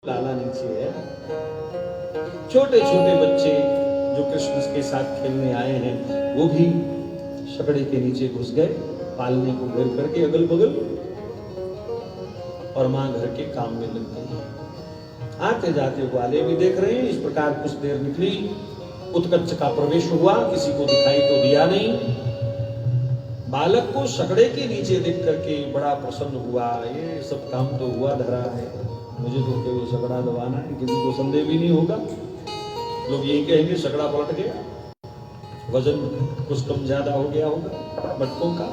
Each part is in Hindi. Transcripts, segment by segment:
लाला नीचे है। छोटे छोटे बच्चे जो कृष्ण के साथ खेलने आए हैं वो भी शकड़े के नीचे घुस गए, पालने को घेर करके अगल बगल, और मां घर के काम में लग गई। आते जाते वाले भी देख रहे हैं। इस प्रकार कुछ देर निकली, उत्कच का प्रवेश हुआ, किसी को दिखाई तो दिया नहीं। बालक को शकड़े के नीचे देख करके बड़ा प्रसन्न हुआ। ये सब काम तो हुआ धरा है, मुझे तो केवल शकड़ा दबाना है, किसी को संदेह भी नहीं होगा। लोग यही कहेंगे शकड़ा पलट गया, वजन कुछ कम ज्यादा हो गया होगा मटकों का।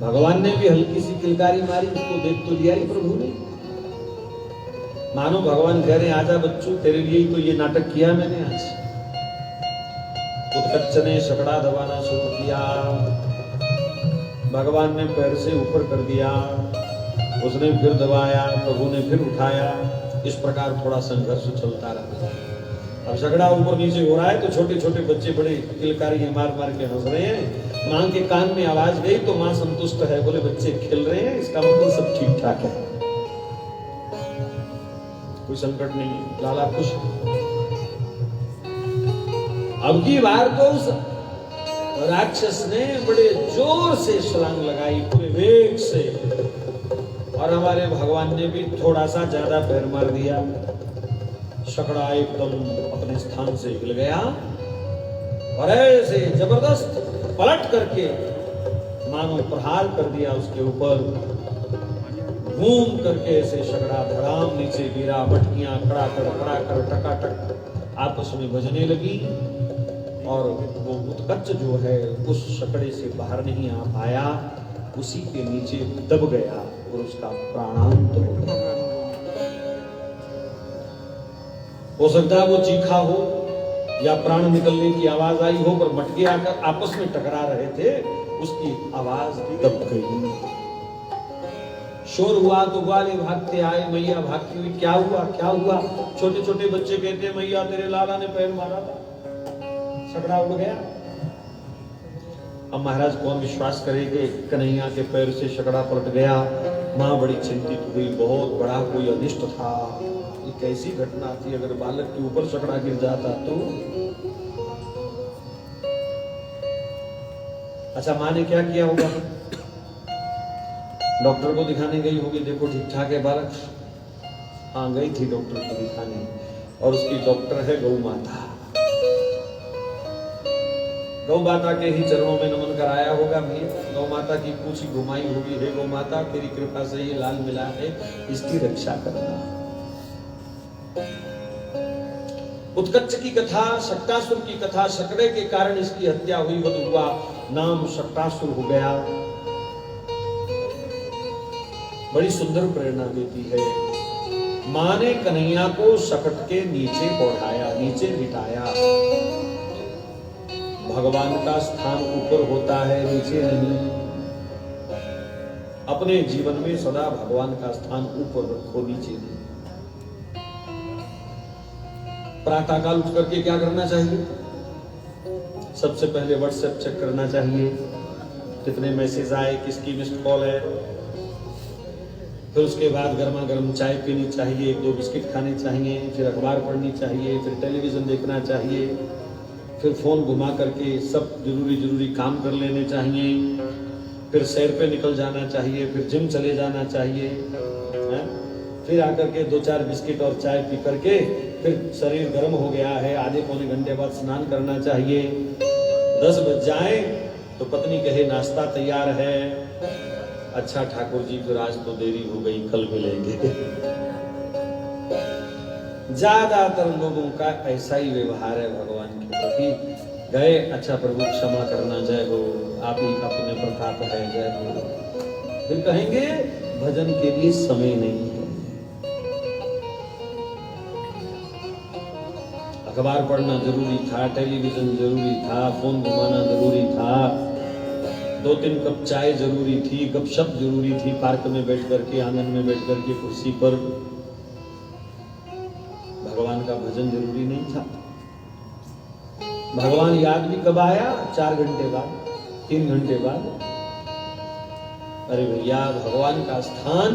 भगवान ने भी हल्की सी किलकारी मारी, उसको देख तो लिया ही प्रभु ने। मानो भगवान कह रहे आजा बच्चों, तेरे लिए ही तो ये नाटक किया मैंने आज। उत्कच ने शकड़ा दबाना शुरू किया, भगवान ने पैर से ऊपर कर दिया, उसने फिर दबाया, प्रभु ने फिर उठाया। इस प्रकार थोड़ा संघर्ष चलता रहा। अब शकड़ा ऊपर नीचे हो रहा है तो छोटे छोटे बच्चे बड़े किलकारी मार मार के हंस रहे हैं। मां के कान में आवाज गई तो मां संतुष्ट है, बोले बच्चे खेल रहे हैं, इसका मतलब सब ठीक ठाक है, कोई संकट नहीं, लाला खुश। अब की बार तो उस राक्षस ने बड़े जोर से छलांग लगाई, पूरे वेग से, और हमारे भगवान ने भी थोड़ा सा ज्यादा पैर मार दिया। शकड़ा एकदम अपने स्थान से हिल गया और ऐसे जबरदस्त पलट करके मानो प्रहार कर दिया उसके ऊपर। घूम करके ऐसे शकड़ा धड़ाम नीचे गिरा, मटकियां कड़ाकड़ टकाटक आपस में बजने लगी, और वो उत्कच जो है उस शकड़े से बाहर नहीं आ पाया, उसी के नीचे दब गया और उसका प्राणांत हो गया। हो सकता है वो चीखा हो या प्राण निकलने की आवाज आई हो, पर मटके आकर आपस में टकरा रहे थे, उसकी आवाज दब गई। शोर हुआ तो ग्वाले भागते आए, मैया भागती हुई, क्या हुआ क्या हुआ? छोटे छोटे बच्चे कहते मैया तेरे लाला ने पैर मारा था, शकड़ा उड़ गया। अब महाराज कौन विश्वास करे कि कन्हैया के पैर से शकड़ा पलट गया। मां बड़ी चिंतित हुई, बहुत बड़ा कोई अनिष्ट था, ये कैसी घटना थी, अगर बालक के ऊपर शकड़ा गिर जाता तो। अच्छा, मां ने क्या किया होगा? डॉक्टर को दिखाने गई होगी, देखो ठीक ठाक है बालक। हाँ, गई थी डॉक्टर को दिखाने, और उसकी डॉक्टर है गौ माता। गौ माता के ही चरणों में नमन कराया होगा भैया। गौ माता की पूंछ घुमाई होगी, हे गौ माता तेरी कृपा से ये लाल मिला है, इसकी रक्षा करना। उत्कच की कथा, शक्टासुर की कथा, शकड़े के कारण इसकी हत्या हुई, वध हुआ, नाम शक्टासुर हो गया। बड़ी सुंदर प्रेरणा देती है। मां ने कन्हैया को शकट के नीचे पौधाया, नीचे बिठाया। भगवान का स्थान ऊपर होता है, नीचे नहीं। अपने जीवन में सदा भगवान का स्थान ऊपर रखो, नीचे नहीं। प्रातः काल उठ करके क्या करना चाहिए? सबसे पहले व्हाट्सएप चेक करना चाहिए, कितने मैसेज आए, किसकी मिस्ड कॉल है। फिर उसके बाद गर्मा गर्म चाय पीनी चाहिए, 1-2 बिस्किट खाने चाहिए, फिर अखबार पढ़नी चाहिए, फिर टेलीविजन देखना चाहिए, फिर फोन घुमा करके सब जरूरी काम कर लेने चाहिए, फिर सैर पे निकल जाना चाहिए, फिर जिम चले जाना चाहिए, फिर आकर के 2-4 बिस्किट और चाय पी करके फिर शरीर गर्म हो गया है, आधे पौने घंटे बाद स्नान करना चाहिए। 10 बज जाए तो पत्नी कहे नाश्ता तैयार है, अच्छा ठाकुर जी फिर आज तो देरी हो गई, कल मिलेंगे। ज्यादातर लोगों का ऐसा ही व्यवहार है भगवान के प्रति। गए, अच्छा प्रभु क्षमा करना, जय हो, आप ही का पुण्य प्रताप है, जय हो। फिर कहेंगे भजन के लिए समय नहीं है। अखबार पढ़ना जरूरी था, टेलीविजन जरूरी था, फोन घुमाना जरूरी था, 2-3 कप चाय जरूरी थी, गपशप जरूरी थी, पार्क में बैठ करके, आंगन में बैठ करके, कुर्सी पर। भगवान का भजन जरूरी नहीं था। भगवान याद भी कब आया? 4 घंटे बाद, 3 घंटे बाद। अरे भैया, भगवान का स्थान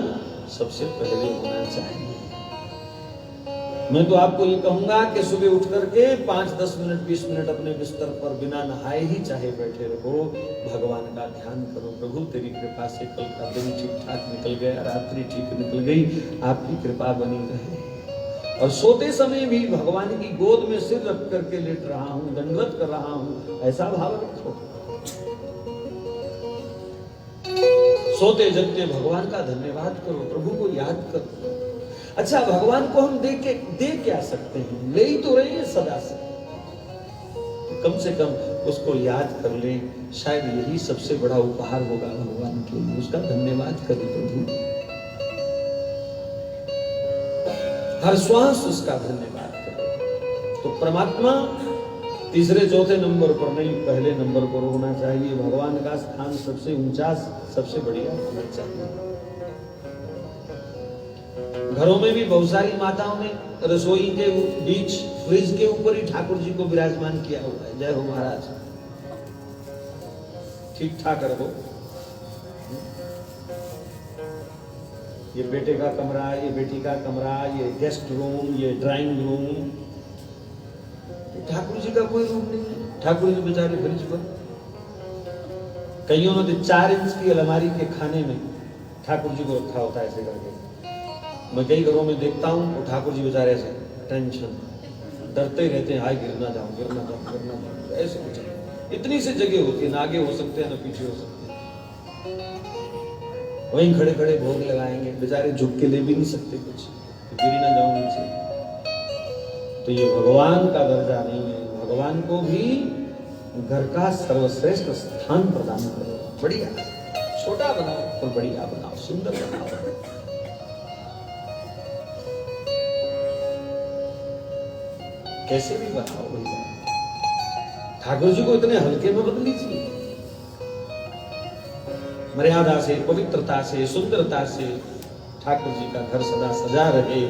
सबसे पहले होना चाहिए। मैं तो आपको ये कहूंगा कि सुबह उठ करके 5-10 मिनट 20 मिनट अपने बिस्तर पर बिना नहाए ही चाहे बैठे रहो, भगवान का ध्यान करो। प्रभु तेरी कृपा से कल का दिन ठीक ठाक निकल गया, रात्रि ठीक निकल गई, आपकी कृपा बनी रहे। और सोते समय भी भगवान की गोद में सिर रख करके लेट रहा हूं, दंडवत कर रहा हूं, ऐसा भाव रखो। सोते जगते भगवान का धन्यवाद करो, प्रभु को याद करो। अच्छा, भगवान को हम दे क्या सकते हैं? ले ही तो रहे हैं सदा से, तो कम से कम उसको याद कर ले। शायद यही सबसे बड़ा उपहार होगा भगवान के लिए, उसका धन्यवाद करें प्रभु। हर श्वास उसका धन्यवाद करें। तो परमात्मा तीसरे चौथे नंबर पर नहीं, पहले नंबर पर होना चाहिए। भगवान का स्थान सबसे ऊंचा, सबसे बढ़िया होना चाहिए। घरों में भी बहुत सारी माताओं ने रसोई के बीच फ्रिज के ऊपर ही ठाकुर जी को विराजमान किया हुआ है। जय हो महाराज, ठीक ठाक रखो। ये बेटे का कमरा, ये बेटी का कमरा, ये गेस्ट रूम, ये ड्राइंग रूम, ठाकुर जी का कोई रूम नहीं है। ठाकुर जी बेचारे फ्रिज पर, कईयों ने 4 इंच की अलमारी के खाने में ठाकुर जी को रखा होता है ऐसे करके। मैं कई घरों में देखता हूँ, वो ठाकुर जी बेचारे ऐसे टेंशन, डरते रहते हैं, हाय गिर ना जाऊं, गिर ना जाऊं, गिर ना जाऊं, ऐसे कुछ। इतनी सी जगह होती है, ना आगे हो सकते हैं ना पीछे हो सकते हैं। वहीं खड़े खड़े भोग लगाएंगे, बेचारे झुक के ले भी नहीं सकते कुछ, गिर ना जाऊं नीचे। तो ये भगवान का दर्जा नहीं है। भगवान को भी घर का सर्वश्रेष्ठ स्थान प्रदान करो। बढ़िया, छोटा बनाओ और बढ़िया बनाओ, सुंदर बनाओ। कैसे भी बनाओ भैया, ठाकुर जी को इतने हल्के में मत लीजिए। मर्यादा से, पवित्रता से, सुंदरता से ठाकुर जी का घर सदा सजा रहे,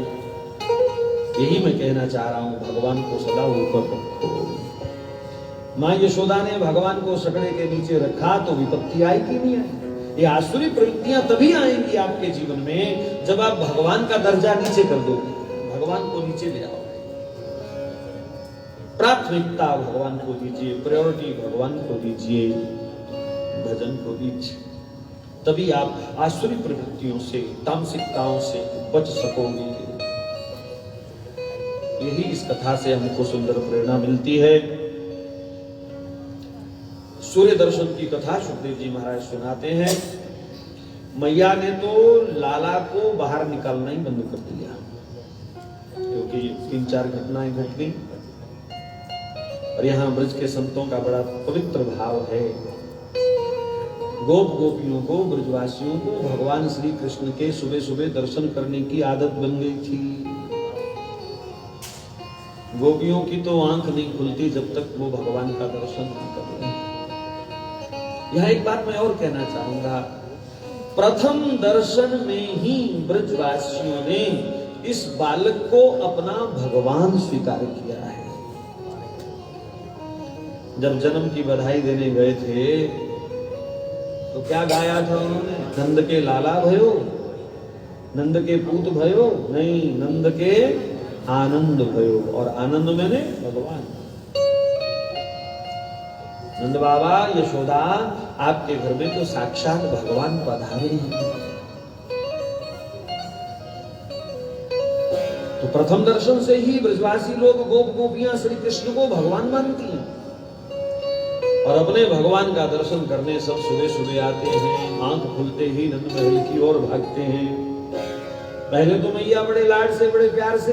यही मैं कहना चाह रहा हूं। भगवान को सदा ऊपर रखो। मां यशोदा ने भगवान को सकड़े के नीचे रखा तो विपत्ति आई कि नहीं आई? ये आसुरी प्रवृत्तियां तभी आएंगी आपके जीवन में जब आप भगवान का दर्जा नीचे कर दोगे। भगवान को नीचे ले आओ, प्राथमिकता भगवान को दीजिए, प्रायोरिटी भगवान को दीजिए, भजन को दीजिए। तभी आप आसुरी प्रवृत्तियों से, तामसिकताओं से बच सकोगे। यही इस कथा से हमको सुंदर प्रेरणा मिलती है। सूर्य दर्शन की कथा सुखदेव जी महाराज सुनाते हैं। मैया ने तो लाला को बाहर निकालना ही बंद कर दिया, क्योंकि 3-4 घटनाएं घट गई। और यहाँ ब्रज के संतों का बड़ा पवित्र भाव है। गोप गोपियों को, ब्रजवासियों को भगवान श्री कृष्ण के सुबह सुबह दर्शन करने की आदत बन गई थी। गोपियों की तो आंख नहीं खुलती जब तक वो भगवान का दर्शन नहीं कर रहे। यह एक बात मैं और कहना चाहूंगा, प्रथम दर्शन में ही ब्रजवासियों ने इस बालक को अपना भगवान स्वीकार किया है। जब जन्म की बधाई देने गए थे तो क्या गाया था उन्होंने? नंद के लाला भयो, नंद के पूत भयो, नहीं, नंद के आनंद भयो। और आनंद मैंने भगवान। नंद बाबा, यशोदा, आपके घर में तो साक्षात भगवान पधारे हैं। तो प्रथम दर्शन से ही ब्रजवासी लोग, गोप गोपियां श्री कृष्ण को भगवान मानती हैं और अपने भगवान का दर्शन करने सब सुबह सुबह आते हैं। आंख खुलते ही नंद महल की ओर भागते हैं। पहले तो मैया बड़े लाड से, बड़े प्यार से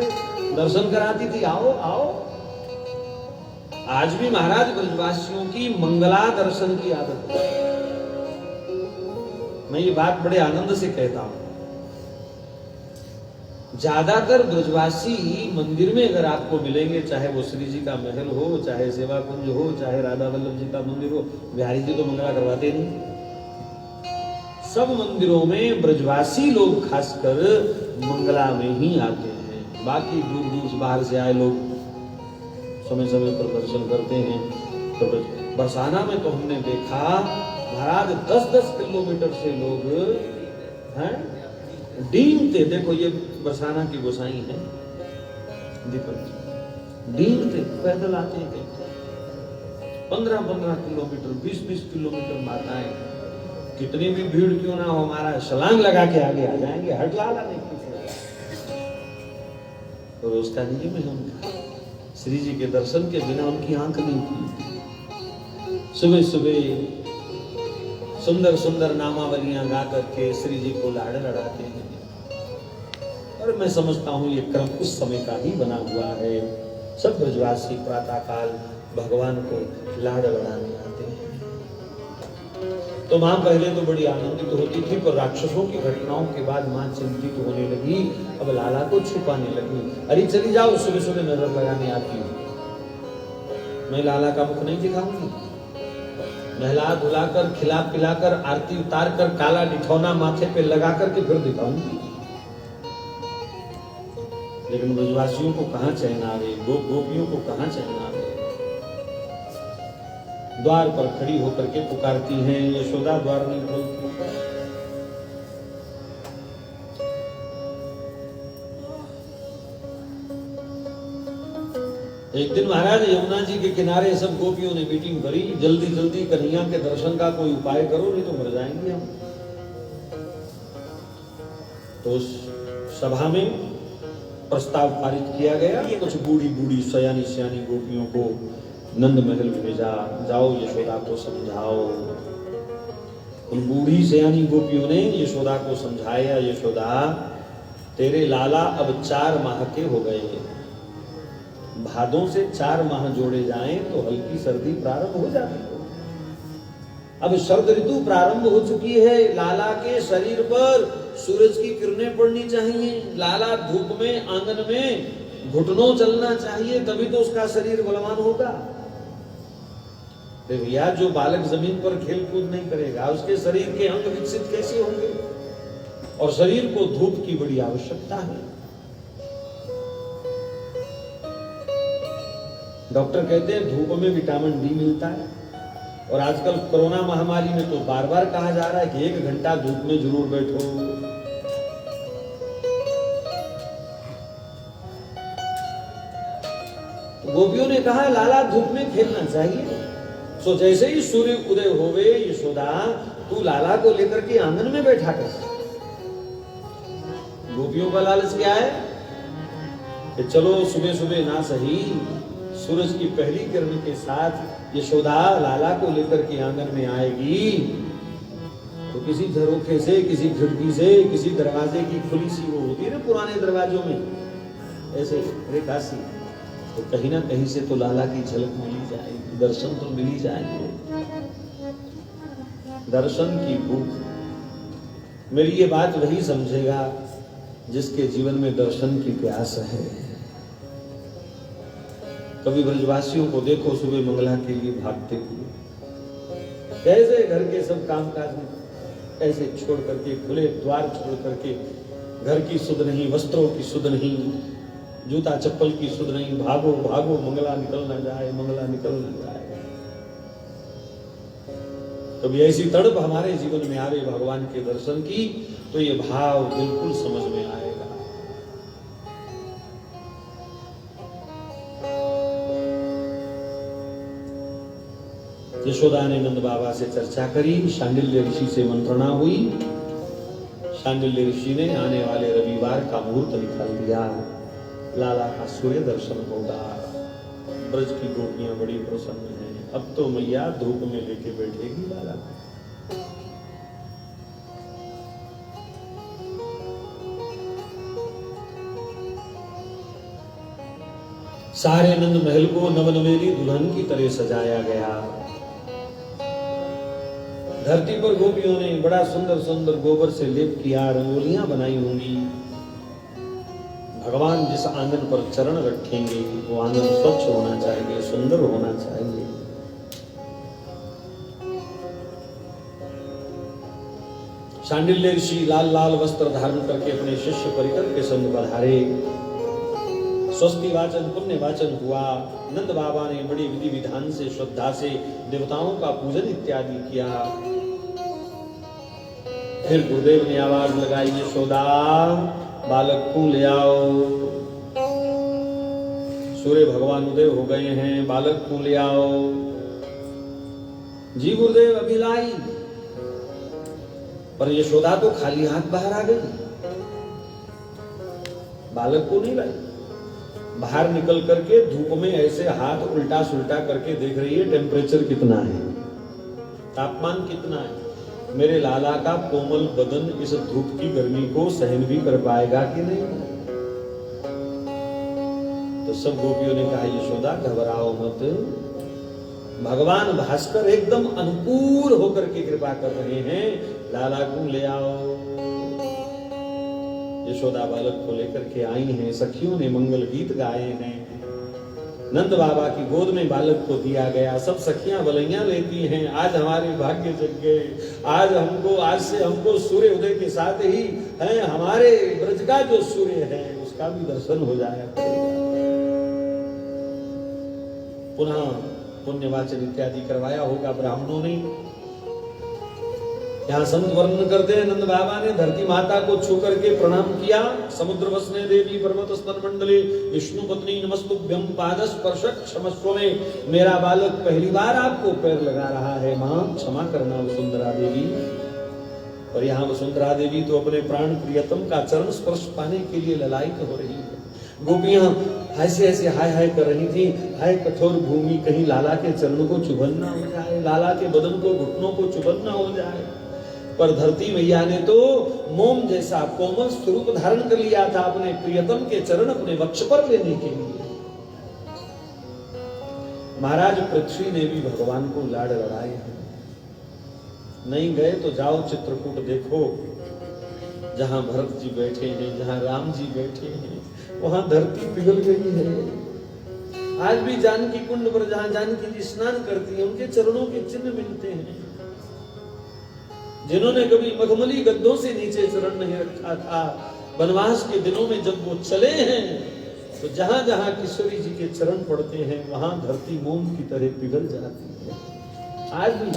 दर्शन कराती थी, आओ आओ। आज भी महाराज ब्रजवासियों की मंगला दर्शन की आदत है। मैं ये बात बड़े आनंद से कहता हूं। ज्यादातर ब्रजवासी मंदिर में अगर आपको मिलेंगे, चाहे वो श्री जी का महल हो, चाहे सेवा कुंज हो, चाहे राधा वल्लभ जी का मंदिर हो, बिहारी जी तो मंगला करवाते नहीं। सब मंदिरों में ब्रजवासी लोग खासकर मंगला में ही आते हैं। बाकी दूर दूर से बाहर से आए लोग समय समय पर दर्शन करते हैं। तो बरसाना में तो हमने देखा महाराज 10-10 किलोमीटर से लोग हैं डींगते। देखो ये बरसाना की गोसाई है, दीपक ढींढते पैदल आते थे, 15-15 किलोमीटर, 20-20 किलोमीटर माताएं, कितनी भी भीड़ क्यों ना हो, हमारा छलांग लगा के आगे आ जाएंगे, हट लाला नहीं पूछेगा। तो रोज का नियम है उनका। श्री जी के दर्शन के बिना उनकी आंख नहीं खुलती। सुबह सुबह सुंदर सुंदर नामावलियां गा करके श्री जी को लाड़ लड़ाते हैं। और मैं समझता हूँ ये क्रम उस समय का ही बना हुआ है। सब ब्रजवासी प्रातः काल भगवान को लाड़ लड़ाने आते हैं। तो माँ पहले तो बड़ी आनंदित होती थी, पर राक्षसों की घटनाओं के बाद माँ चिंतित होने लगी। अब लाला को छुपाने लगी। अरे चली जाओ, सुबह सुबह नजर लगाने आती हूँ, मैं लाला का मुख नहीं दिखाऊंगी। नहला धुलाकर, खिला पिलाकर, आरती उतार कर, काला डिठौना माथे पे लगा करके फिर दिखाऊंगी। लेकिन ब्रजवासियों को कहां चैन आवे, गोपियों को कहां चैन आवे। द्वार पर खड़ी होकर के पुकारती हैं, यशोदा द्वार नहीं खोलती। एक दिन महाराज यमुना जी के किनारे सब गोपियों ने मीटिंग करी, जल्दी जल्दी कन्हैया के दर्शन का कोई उपाय करो, नहीं तो मर जाएंगे हम। तो सभा में प्रस्ताव पारित किया गया। कुछ बूढ़ी बूढ़ी सयानी सयानी गोपियों को नंद महल में भेजा, जाओ यशोदा को समझाओ। उन बूढ़ी सयानी गोपियों ने यशोदा को समझाया, यशोदा तेरे लाला अब 4 माह के हो गए, भादों से 4 माह जोड़े जाएं तो हल्की सर्दी प्रारंभ हो जाती है। अब शरद ऋतु प्रारंभ हो चुकी है, लाला के शरीर पर सूरज की किरणें पड़नी चाहिए, लाला धूप में आंगन में घुटनों चलना चाहिए, तभी तो उसका शरीर बलवान होगा। भैया जो बालक जमीन पर खेल कूद नहीं करेगा, उसके शरीर के अंग विकसित कैसे होंगे। और शरीर को धूप की बड़ी आवश्यकता है। डॉक्टर कहते हैं धूप में विटामिन डी मिलता है। और आजकल कोरोना महामारी में तो बार बार कहा जा रहा है कि 1 घंटा धूप में जरूर बैठो। गोपियों ने कहा लाला धूप में खेलना चाहिए। सो जैसे ही सूर्य उदय होवे, यशोदा तू लाला को लेकर के आंगन में बैठा कर। गोपियों का लालच क्या है कि चलो सुबह सुबह ना सही, सूरज की पहली किरण के साथ यशोदा लाला को लेकर के आंगन में आएगी तो किसी झरोखे से, किसी खिड़की से, किसी दरवाजे की खुली सी वो होती है ना पुराने दरवाजों में, ऐसे रेखा सी, तो कहीं ना कहीं से तो लाला की झलक मिली जाएगी, दर्शन तो मिली जाएंगे। दर्शन की भूख, मेरी ये बात वही समझेगा जिसके जीवन में दर्शन की प्यास है। कभी ब्रजवासियों को देखो सुबह मंगला के लिए भागते हुए, कैसे घर के सब कामकाज ऐसे छोड़ करके, खुले द्वार छोड़ करके, घर की सुध नहीं, वस्त्रों की सुध नहीं, जूता चप्पल की सुध नहीं, भागो भागो मंगला निकल ना जाए, मंगला निकल ना जाए। कभी ऐसी तड़प हमारे जीवन में आवे भगवान के दर्शन की, तो ये भाव बिल्कुल समझ में आएगा। यशोदा ने नंद बाबा से चर्चा करी, शांडिल्य ऋषि से मंत्रणा हुई। शांडिल्य ऋषि ने आने वाले रविवार का मुहूर्त निकाल दिया, लाला का सूर्य दर्शन होगा। ब्रज की गोपियां बड़ी प्रसन्न हैं, अब तो मैया धूप में लेके बैठेगी लाला। सारे नंद महल को नवनवेली दुल्हन की तरह सजाया गया। धरती पर गोपियों ने बड़ा सुंदर सुंदर गोबर से लेप किया, रंगोलियां बनाई होंगी। भगवान जिस आंगन पर चरण रखेंगे वो आंगन स्वच्छ होना चाहिए, सुंदर होना चाहिए। शांडिल्य ऋषि लाल लाल वस्त्र धारण करके अपने शिष्य परिकर के संग पधारे। स्वस्ति वाचन पुण्य वाचन हुआ। नंद बाबा ने बड़ी विधि विधान से, श्रद्धा से देवताओं का पूजन इत्यादि किया। फिर गुरुदेव ने आवाज लगाई, यशोदा बालक को ले आओ। सूर्य भगवान उदय हो गए हैं, बालक को ले आओ। जी गुरुदेव अभी लाई, पर यशोदा तो खाली हाथ बाहर आ गई, बालक को नहीं लाई। बाहर निकल करके धूप में ऐसे हाथ उल्टा सुल्टा करके देख रही है टेम्परेचर कितना है, तापमान कितना है, मेरे लाला का कोमल बदन इस धूप की गर्मी को सहन भी कर पाएगा कि नहीं। तो सब गोपियों ने कहा यशोदा घबराओ मत, भगवान भास्कर एकदम अनुकूल होकर के कृपा कर रहे हैं, लाला को ले आओ। यशोदा बालक को लेकर के आई हैं, सखियों ने मंगल गीत गाए हैं, नंद बाबा की गोद में बालक को दिया गया, सब सखियां बलैया लेती हैं। आज हमारे भाग्य जग गए, आज से हमको सूर्य उदय के साथ ही है हमारे ब्रज का जो सूर्य है उसका भी दर्शन हो जाएगा। पुनः पुण्यवाचन इत्यादि करवाया होगा ब्राह्मणों ने। यहाँ संत वर्णन करते हैं, नंद बाबा ने धरती माता को छू करके प्रणाम किया। समुद्र वसने देवी पर्वत स्तन मंडले विष्णु पत्नी नमस्तुभ्यं पाद स्पर्श क्षमस्व में, मेरा बालक पहली बार आपको पैर लगा रहा है, मां क्षमा करना वसुंधरा देवी। और यहाँ वसुंधरा देवी तो अपने प्राण प्रियतम का चरण स्पर्श पाने के लिए ललायित हो रही है। गोपियां ऐसे ऐसे हाय हाय कर रही थी, हाय कठोर भूमि, कहीं लाला के चरणों को चुभन ना हो जाए, लाला के बदन को घुटनों को चुभन ना हो जाए। पर धरती मैया ने तो मोम जैसा कोमल स्वरूप धारण कर लिया था अपने प्रियतम के चरण अपने वक्ष पर लेने के लिए। महाराज पृथ्वी ने भी भगवान को लाड लड़ाए हैं। नहीं गए तो जाओ चित्रकूट देखो, जहां भरत जी बैठे हैं, जहां राम जी बैठे हैं, वहां धरती पिघल गई है। आज भी जानकी कुंड पर जहां जानकी जी स्नान करती है, उनके चरणों के चिन्ह मिलते हैं। जिन्होंने कभी मखमली गद्दों से नीचे चरण नहीं रखा था, वनवास के दिनों में जब वो चले हैं तो जहां जहां किशोरी जी के चरण पड़ते हैं वहां धरती मोम की तरह पिघल जाती है। आज भी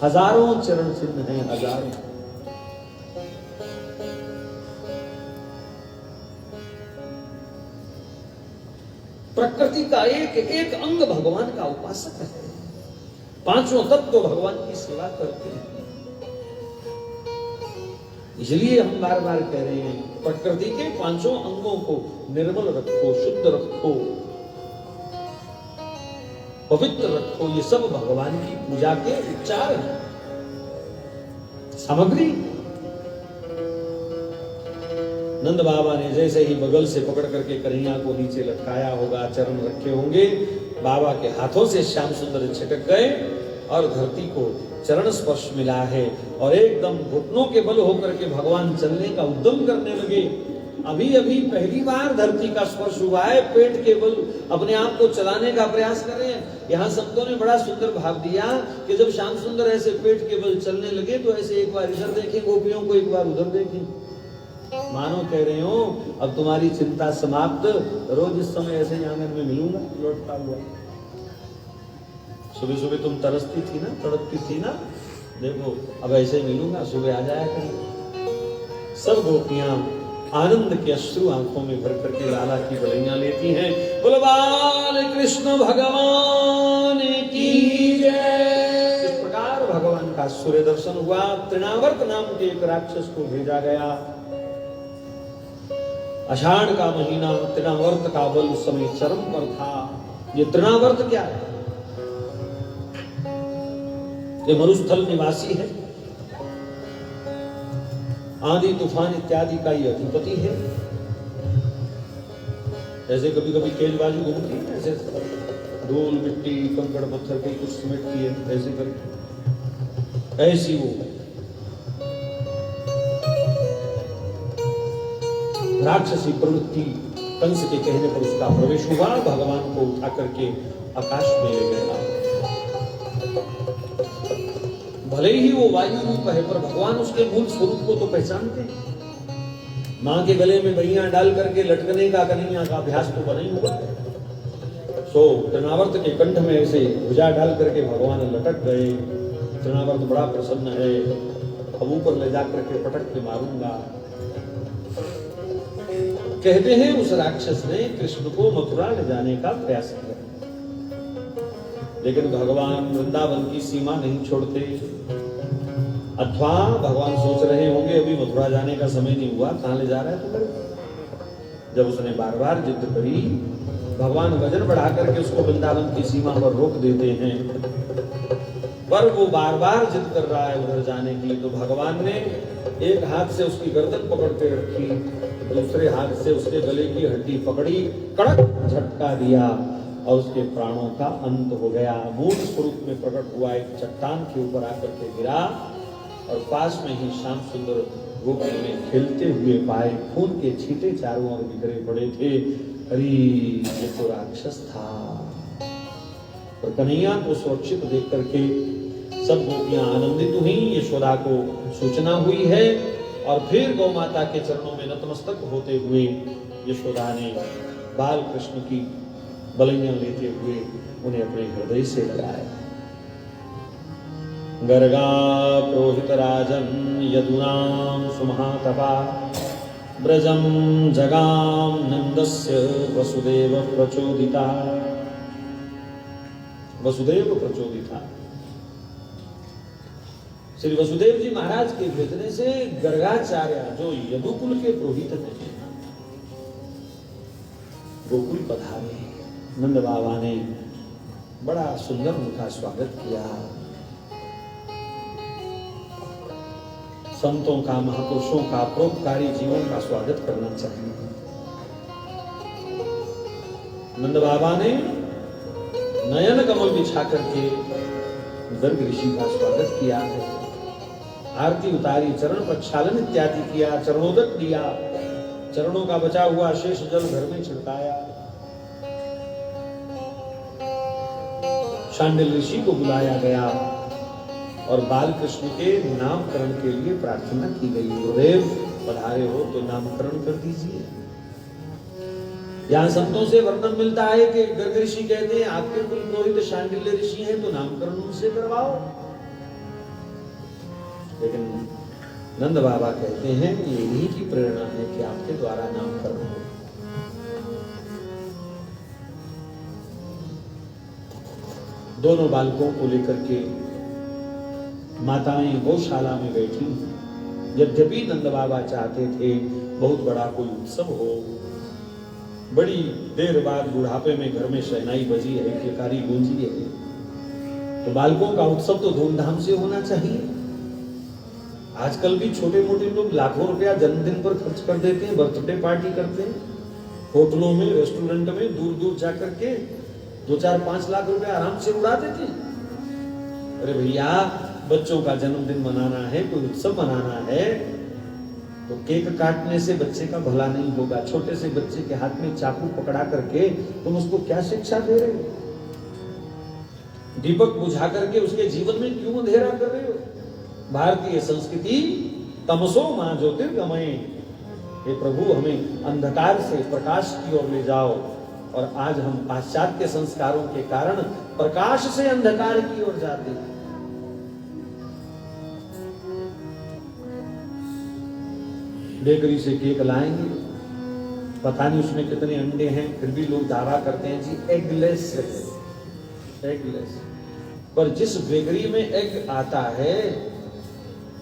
हजारों चरण चिन्ह हैं, हजारों। प्रकृति का एक एक अंग भगवान का उपासक है, पांचों तत्व भगवान की सेवा करते हैं। इसलिए हम बार बार कह रहे हैं, प्रकृति के पांचों अंगों को निर्मल रखो, शुद्ध रखो, पवित्र रखो। ये सब भगवान की पूजा के उपचार हैं, सामग्री। नंद बाबा ने जैसे ही बगल से पकड़ करके कन्हैया को नीचे लटकाया होगा, चरण रखे होंगे, बाबा के हाथों से श्याम सुंदर छिटक गए और धरती को चरण स्पर्श मिला है और एकदम घुटनों के बल होकर के भगवान चलने का उद्यम करने लगे। अभी अभी पहली बार धरती का स्पर्श हुआ है, पेट के बल अपने आप को चलाने का प्रयास कर रहे हैं। यहाँ संतों ने बड़ा सुंदर भाव दिया कि जब श्याम सुंदर ऐसे पेट के बल चलने लगे तो ऐसे एक बार इधर देखें गोपियों को, एक बार उधर देखें, मानो कह रहे हो अब तुम्हारी चिंता समाप्त, रोज इस समय ऐसे आंगन में मिलूंगा लौटता हुआ। सुबह सुबह तुम तरसती थी ना, तड़पती थी ना, देखो अब ऐसे मिलूंगा, सुबह आ जाया करें। सब गोपियां आनंद के अश्रु आंखों में भर करके लाला की बलैयां लेती हैं। बोलो बाल कृष्ण भगवान की जय। इस प्रकार भगवान का सूर्य दर्शन हुआ। तृणावर्त नाम के एक राक्षस को भेजा गया। आषाढ़ का महीना, तृणावर्त का बल उस समय चरम पर था। ये तृणावर्त क्या है? ये मरुस्थल निवासी है, आंधी तूफान इत्यादि का ये अधिपति है। जैसे कभी कभी तेजबाजी घूमती है, ऐसे धूल मिट्टी कंकड़ पत्थर के कुछ सिमटती है, ऐसे करके ऐसी वो राक्षसी प्रवृत्ति कंस के कहने पर उसका प्रवेश हुआ। भगवान को उठा करके आकाश में ले गया। भले ही वो वायु रूप है पर भगवान उसके मूल स्वरूप को तो पहचानते हैं। मां के गले में बहियां डाल करके लटकने का कन्हैया का अभ्यास तो बना ही हुआ है। सो तृणावर्त के कंठ में ऐसे भुजा डाल करके भगवान लटक गए। तृणावर्त बड़ा प्रसन्न है, अब ऊपर ले जाकर के पटक के मारूंगा। कहते हैं उस राक्षस ने कृष्ण को मथुरा ले जाने का प्रयास किया, लेकिन भगवान वृंदावन की सीमा नहीं छोड़ते। अथवा भगवान सोच रहे होंगे अभी मथुरा जाने का समय नहीं हुआ, कहां ले जा रहा है तुम्हें। जब उसने बार बार जिद करी, भगवान वजन बढ़ा करके उसको वृंदावन की सीमा पर रोक देते हैं, पर वो बार बार जिद कर रहा है उधर जाने के लिए। तो भगवान ने एक हाथ से उसकी गर्दन पकड़ के रखी, दूसरे हाथ से उसके गले की हड्डी पकड़ी, कड़क झटका दिया और उसके प्राणों का अंत हो गया। मूल स्वरूप में प्रकट हुआ एक चट्टान के ऊपर आकर के गिरा और पास में ही श्याम सुंदर गोकुल में खेलते हुए पाए। खून के छींटे चारों ओर बिखरे पड़े थे। अरे ये तो राक्षस था। और कन्हैया को सुरक्षित देख करके सब गोपियां आनंदित हुई। यशोदा को सूचना हुई है और फिर गौ माता के चरणों में नतमस्तक होते हुए यशोदा ने बाल कृष्ण की बलैया लेते हुए उन्हें अपने हृदय से लगाया। गर्गा प्रोहित राजन यदुनाम सुमहातपा ब्रजम जगाम नंदस्य वसुदेव प्रचोदिता। वसुदेव प्रचोदिता, श्री वसुदेव जी महाराज के भेजने से गर्गाचार्य जो यदुकुल के पुरोहित थे गोकुल पधारे। नंद बाबा ने बड़ा सुंदर उनका स्वागत किया। संतों का, महापुरुषों का परोपकारी जीवन का स्वागत करना चाहिए। नंद बाबा ने नयन कमल बिछा करके गर्ग ऋषि का स्वागत किया है। आरती उतारी, चरण प्रक्षालन इत्यादि किया, चरणोदक दिया, चरणों का बचा हुआ शेष जल घर में छिड़काया। शांडिल ऋषि को बुलाया गया और बाल कृष्ण के नामकरण के लिए प्रार्थना की गई। गुरुदेव पधारे हो तो नामकरण कर दीजिए। यहाँ संतों से वर्णन मिलता है कि गर्ग ऋषि कहते हैं आपके कुल पुरोहित शांडिल्य ऋषि हैं तो नामकरण उनसे करवाओ। लेकिन नंद बाबा कहते हैं ये इन्हीं की प्रेरणा है कि आपके द्वारा नामकरण हो। दोनों बालकों को लेकर के माताएं गौशाला में बैठी। यद्यपि नंद बाबा चाहते थे बहुत बड़ा कोई उत्सव हो, बड़ी देर बाद बुढ़ापे में घर में शहनाई बजी है, किलकारी गूंजी है, तो बालकों का उत्सव तो धूमधाम से होना चाहिए। आजकल भी छोटे मोटे लोग लाखों रुपया जन्मदिन पर खर्च कर देते हैं, बर्थडे पार्टी करते हैं, होटलों में, रेस्टोरेंट में दूर दूर जाकर के 2-4-5 लाख रुपया आराम से उड़ा देते हैं। अरे भैया, बच्चों का जन्मदिन मनाना है, कोई उत्सव मनाना है तो केक काटने से बच्चे का भला नहीं होगा। छोटे से बच्चे के हाथ में चाकू पकड़ा करके तुम उसको क्या शिक्षा दे रहे हो? दीपक बुझा करके उसके जीवन में क्यों अंधेरा कर रहे हो? भारतीय संस्कृति तमसो मां ज्योतिर्गमय, हे प्रभु हमें अंधकार से प्रकाश की ओर ले जाओ। और आज हम पाश्चात्य संस्कारों के कारण प्रकाश से अंधकार की ओर जाते हैं। बेकरी से केक लाएंगे, पता नहीं उसमें कितने अंडे हैं, फिर भी लोग दावा करते हैं जी एगलेस है, एगलेस। पर जिस बेकरी में एग आता है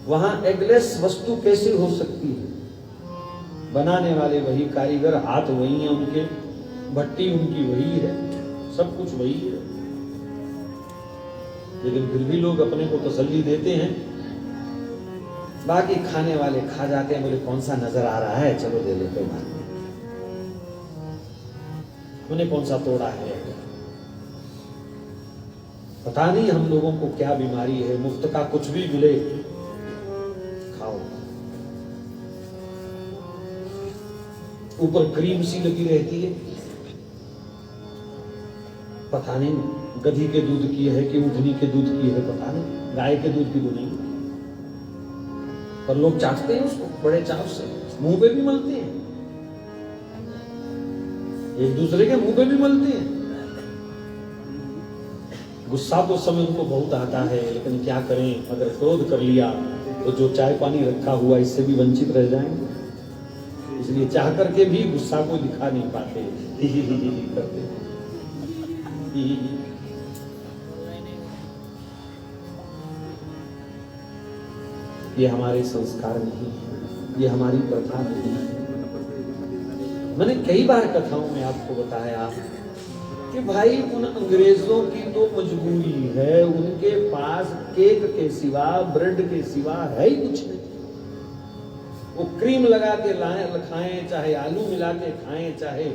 वहां एगलेस वस्तु कैसे हो सकती है? बनाने वाले वही कारीगर, हाथ वही है उनके, भट्टी उनकी वही है, सब कुछ वही है। लेकिन फिर भी लोग अपने को तसल्ली देते हैं, बाकी खाने वाले खा जाते हैं। बोले कौन सा नजर आ रहा है, चलो दे लेते हैं, उन्हें कौन सा तोड़ा है। पता नहीं हम लोगों को क्या बीमारी है, मुफ्त का कुछ भी मिले खाओ। ऊपर क्रीम सी लगी रहती है, पता नहीं गधी के दूध की है कि ऊँटनी के दूध की है, पता नहीं, गाय के दूध की तो नहीं, पर लोग चाटते हैं उसको बड़े चाव से, मुंह पे भी मलते हैं, एक दूसरे के मुंह पे भी मलते हैं। गुस्सा तो समय उनको बहुत आता है, लेकिन क्या करें, अगर क्रोध कर लिया तो जो चाय पानी रखा हुआ इससे भी वंचित रह जाएंगे। इसलिए चाह करके भी गुस्सा को दिखा नहीं पाते, ही करते हैं। ये हमारे संस्कार नहीं है, ये हमारी प्रथा नहीं है। मैंने कई बार कथाओं में आपको बताया कि भाई उन अंग्रेजों की तो मजबूरी है, उनके पास केक के सिवा, ब्रेड के सिवा है ही कुछ नहीं। वो क्रीम लगा के खाएं, चाहे आलू मिला के खाएं, चाहे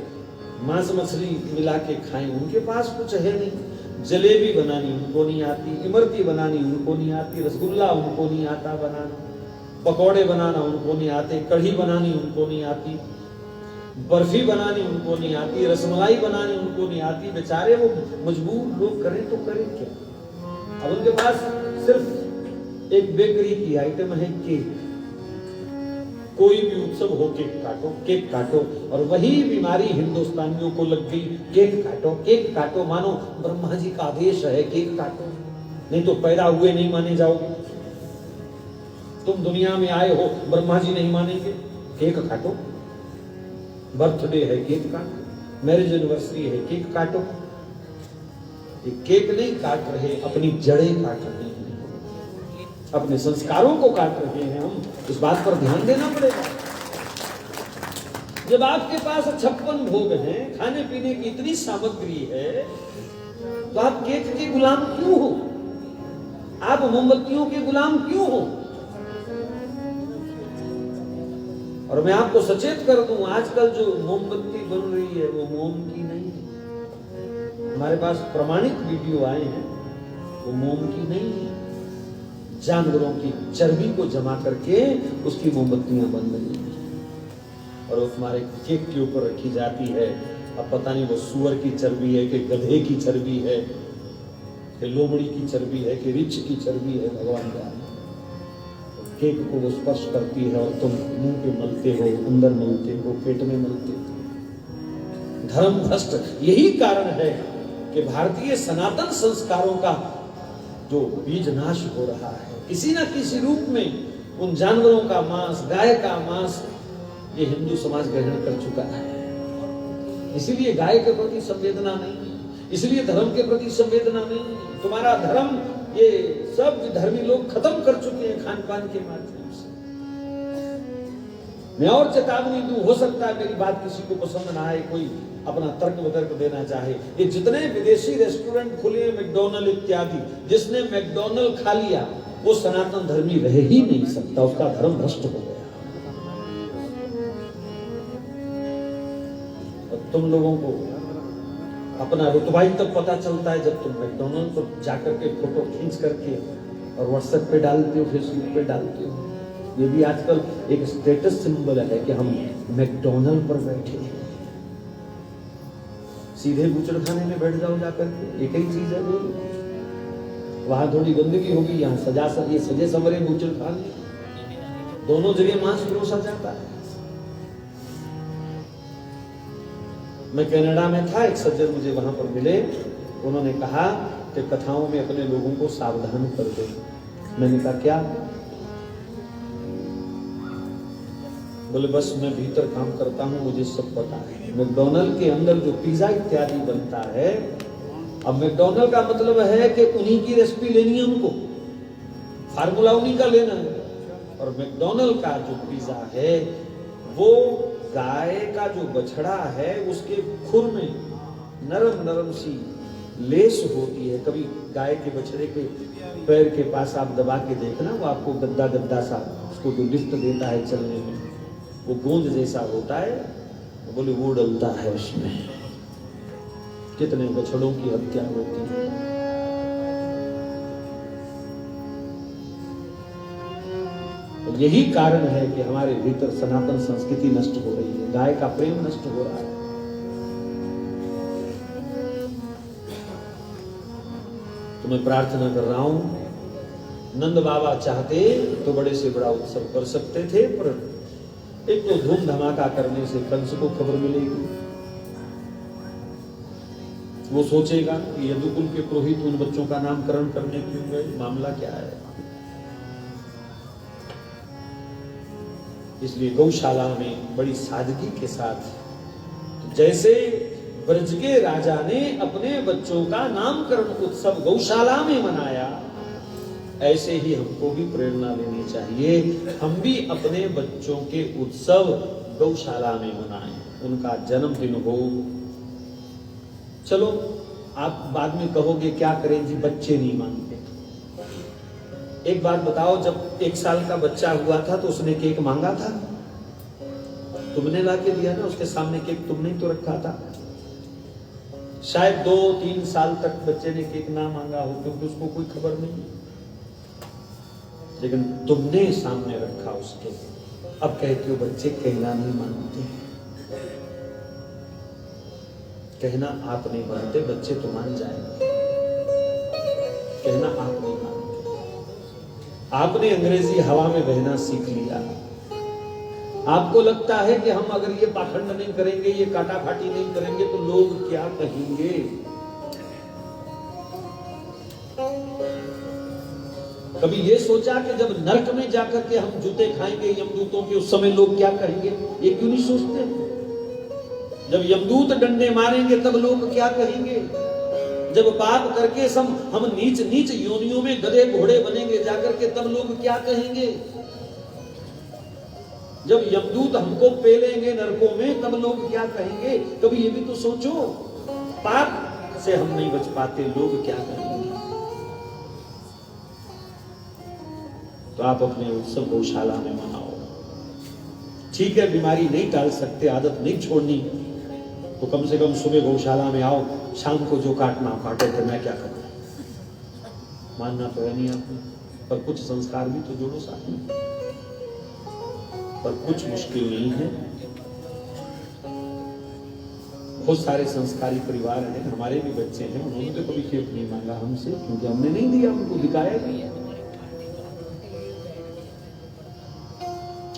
मांस मछली मिला के खाएं, उनके पास कुछ है नहीं। जलेबी बनानी उनको नहीं आती, इमरती बनानी उनको नहीं आती, रसगुल्ला उनको नहीं आता बनाना, पकौड़े बनाना उनको नहीं आते, कढ़ी बनानी उनको नहीं आती, बर्फी बनानी उनको नहीं आती, रसमलाई बनानी उनको नहीं आती। बेचारे वो मजबूर लोग करें तो करें क्या। अब उनके पास सिर्फ एक बेकरी की आइटम है केक। कोई भी उत्सव हो केक काटो, और वही बीमारी हिंदुस्तानियों को लग गई, केक काटो, मानो ब्रह्मा जी का आदेश है केक काटो, नहीं तो पैदा हुए नहीं माने जाओगे। तुम दुनिया में आए हो, ब्रह्मा जी नहीं मानेंगे, केक काटो। बर्थडे है केक काटो, मैरिज एनिवर्सरी है केक काटो। ये केक नहीं काट रहे, अपनी जड़ें काट रहे हैं, अपने संस्कारों को काट रहे हैं हम। इस बात पर ध्यान देना पड़ेगा। जब आपके पास 56 भोग हैं, खाने पीने की इतनी सामग्री है, तो आप केक के गुलाम क्यों हो? आप मोमबत्तियों के गुलाम क्यों हो? और मैं आपको सचेत कर दूं, आजकल जो मोमबत्ती बन रही है वो मोम की नहीं है। हमारे पास प्रमाणित वीडियो आए हैं, वो मोम की नहीं है। जानवरों की चर्बी को जमा करके उसकी मोमबत्तियां बन रही हैं और वो हमारे केक के ऊपर रखी जाती है। अब पता नहीं वो सुअर की चर्बी है कि गधे की चर्बी है कि लोमड़ी की चर्बी है कि रिछ की चर्बी है, भगवान जाने। केक को वो स्पर्श करती है और तुम मुंह पे मलते हो, अंदर मलते हो, पेट में मलते हो। धर्म भ्रष्ट यही कारण है कि भारतीय सनातन संस्कारों का जो बीज नाश हो रहा है, किसी ना किसी रूप में उन जानवरों का मांस, गाय का मांस, ये हिंदू समाज ग्रहण कर चुका है। इसीलिए गाय के प्रति संवेदना नहीं, इसलिए धर्म के प्रति संवेदना नहीं। तुम्हारा धर्म ये सब धर्मी लोग खत्म कर चुके हैं खान पान के माध्यम से। मैं और चेतावनी दूं, हो सकता है मेरी बात किसी को पसंद ना आए, कोई अपना तर्क वितर्क देना चाहे। ये जितने विदेशी रेस्टोरेंट खुले, मैकडॉनल्ड इत्यादि, जिसने मैकडॉनल्ड खा लिया वो सनातन धर्मी रह ही नहीं सकता, उसका धर्म भ्रष्ट हो गया। और तुम लोगों को अपना रुतबा ही तब पता चलता है जब तुम मैकडॉनल्ड पर जाकर के फोटो खींच करके और व्हाट्सएप पे डालते हो, फेसबुक पे डालते हो। ये भी आजकल एक स्टेटस सिंबल है कि हम मैकडॉनल्ड पर बैठे हैं। सीधे बूचड़ खाने में बैठ जाओ जाकर के, एक ही चीज है वो। वहां थोड़ी गंदगी होगी, यहाँ ये सजे संवरे बूचड़ खाने, दोनों जगह मांस परोसा जाता है। मैं कनाडा में था, एक सज्जन मुझे वहां पर मिले, उन्होंने कहा कि कथाओं में अपने लोगों को सावधान कर दो। मैंने कहा क्या? बोले बस मैं भीतर काम करता हूं, मुझे सब पता है। मैकडॉनल्ड के अंदर जो पिज्जा इत्यादि बनता है, अब मैकडॉनल्ड का मतलब है कि उन्हीं की रेसिपी लेनी है, उनको फार्मूला उन्हीं का लेना है। और मैकडॉनल्ड का जो पिज्जा है वो गाय का जो बछड़ा है उसके खुर में नरम नरम सी लेस होती है। कभी गाय के बछड़े के पैर के पास आप दबा के देखना, वो आपको गद्दा गद्दा सा उसको जो लिफ्ट देता है चलने में, वो गोंद जैसा होता है। बोले वो डलता है उसमें। कितने बछड़ों की हत्या होती है। यही कारण है कि हमारे भीतर सनातन संस्कृति नष्ट हो रही है, गाय का प्रेम नष्ट हो रहा है। तो मैं प्रार्थना कर रहा हूं, नंद बाबा चाहते तो बड़े से बड़ा उत्सव कर सकते थे, पर एक तो धूम धमाका करने से कंस को खबर मिलेगी, वो सोचेगा कि यदुकुल के पुरोहित उन बच्चों का नामकरण करने क्यों गए, मामला क्या है। इसलिए गौशाला में बड़ी सादगी के साथ, जैसे ब्रज के राजा ने अपने बच्चों का नामकरण उत्सव गौशाला में मनाया, ऐसे ही हमको भी प्रेरणा लेनी चाहिए। हम भी अपने बच्चों के उत्सव गौशाला में मनाएं, उनका जन्मदिन हो। चलो आप बाद में कहोगे क्या करें जी, बच्चे नहीं मानते। एक बात बताओ, जब 1 साल का बच्चा हुआ था तो उसने केक मांगा था? तुमने ला के दिया ना, उसके सामने केक तुमने तो रखा था। शायद 2-3 साल तक बच्चे ने केक ना मांगा हो क्योंकि उसको कोई खबर नहीं, लेकिन तुमने सामने रखा उसके। अब कहते हो बच्चे कहना नहीं मानते। कहना आप नहीं मानते, बच्चे तो मान जाएंगे। कहना आप नहीं मानते। आपने अंग्रेजी हवा में बहना सीख लिया। आपको लगता है कि हम अगर ये पाखंड नहीं करेंगे, ये काटाफाटी नहीं करेंगे तो लोग क्या कहेंगे। कभी ये सोचा कि जब नरक में जाकर के हम जूते खाएंगे यमदूतों के, उस समय लोग क्या कहेंगे? ये क्यों नहीं सोचते? जब यमदूत डंडे मारेंगे तब लोग क्या कहेंगे? जब पाप करके हम नीच नीच योनियों में गधे घोड़े बनेंगे जाकर के, तब लोग क्या कहेंगे? जब यमदूत हमको पेलेंगे नरकों में, तब लोग क्या कहेंगे? कभी ये भी तो सोचो। पाप से हम नहीं बच पाते, लोग क्या कहेंगे? तो आप अपने उत्सव गौशाला में मनाओ। ठीक है, बीमारी नहीं टाल सकते, आदत नहीं छोड़नी, तो कम से कम सुबह गौशाला में आओ, शाम को जो काटना काटो, फिर मैं क्या करूं? मानना तो है नहीं आपने, पर कुछ संस्कार भी तो जोड़ो साथ में। पर कुछ मुश्किल नहीं है। बहुत सारे संस्कारी परिवार हैं, हमारे भी बच्चे हैं, उन्होंने तो कभी केक नहीं मांगा हमसे, क्योंकि हमने नहीं दिया, उनको दिखाया नहीं है।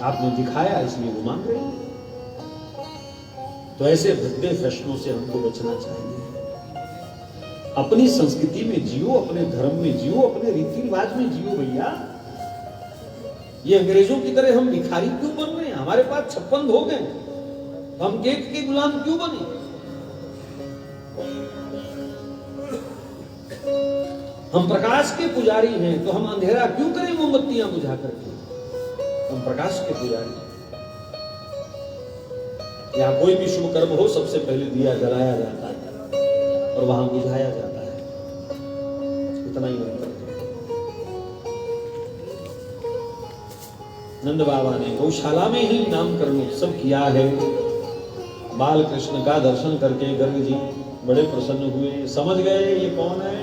आपने दिखाया इसलिए वो मांग रहे हैं। तो ऐसे भद्दे फैशनों से हमको बचना चाहिए। अपनी संस्कृति में जियो, अपने धर्म में जियो, अपने रीति रिवाज में जियो भैया। ये अंग्रेजों की तरह हम भिखारी क्यों बन रहे हैं? हमारे पास 56 भोग हैं, हम केक के गुलाम क्यों बने? हम प्रकाश के पुजारी हैं, तो हम अंधेरा क्यों करें मोमबत्तियां बुझा करके? हम प्रकाश के पुजारी। यहाँ कोई भी शुभ कर्म हो, सबसे पहले दिया जलाया जाता है और वहां बुझाया जाता है। इतना ही अंतर है। नंद बाबा ने गौशाला में ही नामकरण उत्सव किया है। बाल कृष्ण का दर्शन करके गर्ग जी बड़े प्रसन्न हुए, समझ गए ये कौन है।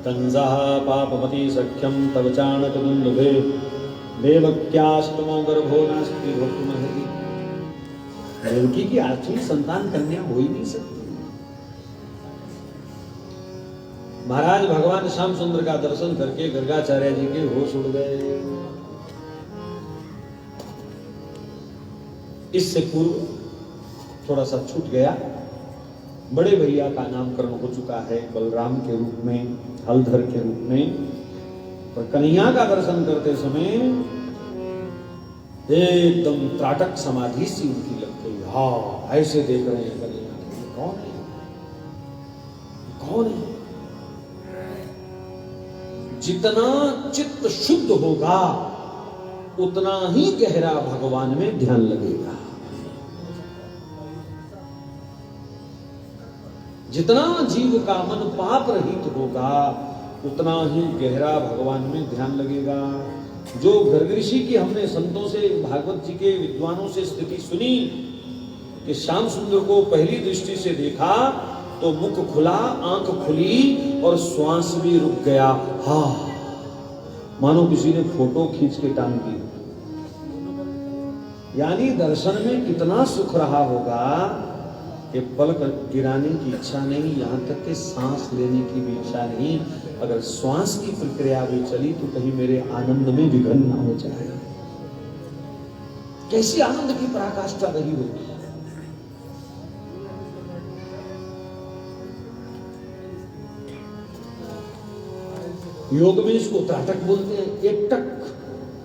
कंजा पापमति सख्यम तव चाणक दुंदुभे देवक्याष्टमो गर्भो नास्ति भोक्तुमर्हति। देवकी की 8वीं संतान कन्या हो ही नहीं सकती। महाराज भगवान श्याम सुंदर का दर्शन करके गर्गाचार्य जी के होश उड़ गए। इससे पूर्व थोड़ा सा छूट गया, बड़े भैया का नामकरण हो चुका है बलराम के रूप में, हलधर के रूप में। और कन्हैया का दर्शन करते समय एकदम त्राटक समाधि सी उनकी लग गई। हाँ, ऐसे देख रहे हैं कन्हैया, कौन है, कौन है? जितना चित्त शुद्ध होगा उतना ही गहरा भगवान में ध्यान लगेगा। जितना जीव का मन पाप रहित होगा उतना ही गहरा भगवान में ध्यान लगेगा। जो गर्ग ऋषि की हमने संतों से, भागवत जी के विद्वानों से स्थिति सुनी कि श्याम सुंदर को पहली दृष्टि से देखा तो मुख खुला, आंख खुली और श्वास भी रुक गया। हाँ, मानो किसी ने फोटो खींच के टांग दी। यानी दर्शन में कितना सुख रहा होगा कि पलक गिराने की इच्छा नहीं, यहां तक कि सांस लेने की भी इच्छा नहीं। अगर श्वास की प्रक्रिया भी चली तो कहीं मेरे आनंद में विघ्न ना हो जाए। कैसी आनंद की पराकाष्ठा रही होगी। योग में इसको त्राटक बोलते हैं, एक टक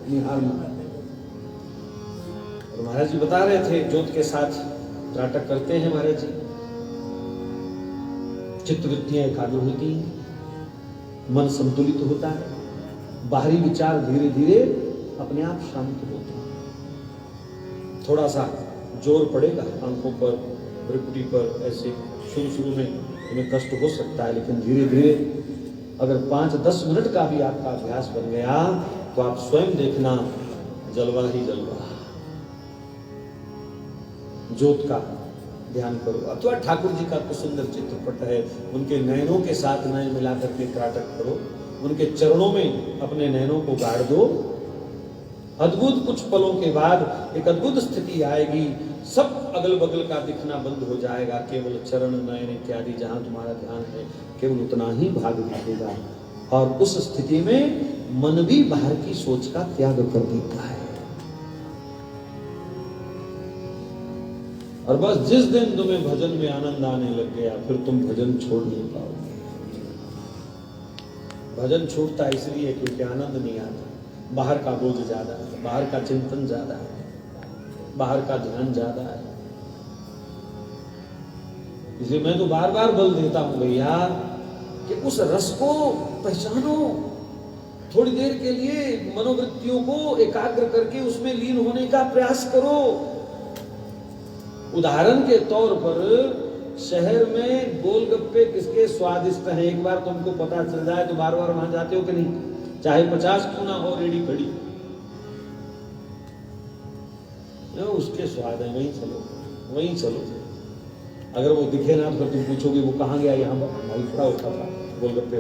निहारना। महाराज जी बता रहे थे ज्योत के साथ नाटक करते हैं महाराज जी, चित्तवृत्तियां एकाग्र होती हैं, मन संतुलित होता है, बाहरी विचार धीरे धीरे अपने आप शांत होते हैं। थोड़ा सा जोर पड़ेगा आंखों पर, भ्रुकुटी पर, ऐसे शुरू में हमें कष्ट हो सकता है, लेकिन धीरे धीरे अगर 5-10 मिनट का भी आपका अभ्यास बन गया तो आप स्वयं देखना जलवा ही जलवा। ज्योत का ध्यान करो, अथवा ठाकुर जी का कुछ सुंदर चित्रपट है, उनके नयनों के साथ नयन मिला करके नाटक करो, उनके चरणों में अपने नयनों को गाड़ दो। अद्भुत कुछ पलों के बाद एक अद्भुत स्थिति आएगी, सब अगल बगल का दिखना बंद हो जाएगा, केवल चरण नयन इत्यादि जहां तुम्हारा ध्यान है केवल उतना ही भाग दिखेगा। और उस स्थिति में मन भी बाहर की सोच का त्याग कर देता है। और बस जिस दिन तुम्हें भजन में आनंद आने लग गया फिर तुम भजन छोड़ नहीं पाओगे। भजन छूटता इसलिए क्योंकि आनंद नहीं आता, बाहर का बोझ ज्यादा है, बाहर का चिंतन ज्यादा है, बाहर का ध्यान ज्यादा है। इसलिए मैं तो बार बार बल देता हूं भैया कि उस रस को पहचानो, थोड़ी देर के लिए मनोवृत्तियों को एकाग्र करके उसमें लीन होने का प्रयास करो। उदाहरण के तौर पर शहर में गोलगप्पे किसके स्वादिष्ट हैं, एक बार तुमको पता चल जाए तो बार बार वहां जाते हो कि नहीं, चाहे 50 क्यों ना हो रेडी खड़ी, उसके स्वाद है, वहीं चलो वहीं चलो। अगर वो दिखे ना तो तुम पूछोगे वो कहाँ गया, यहाँ भाई खड़ा होता था गोलगप्पे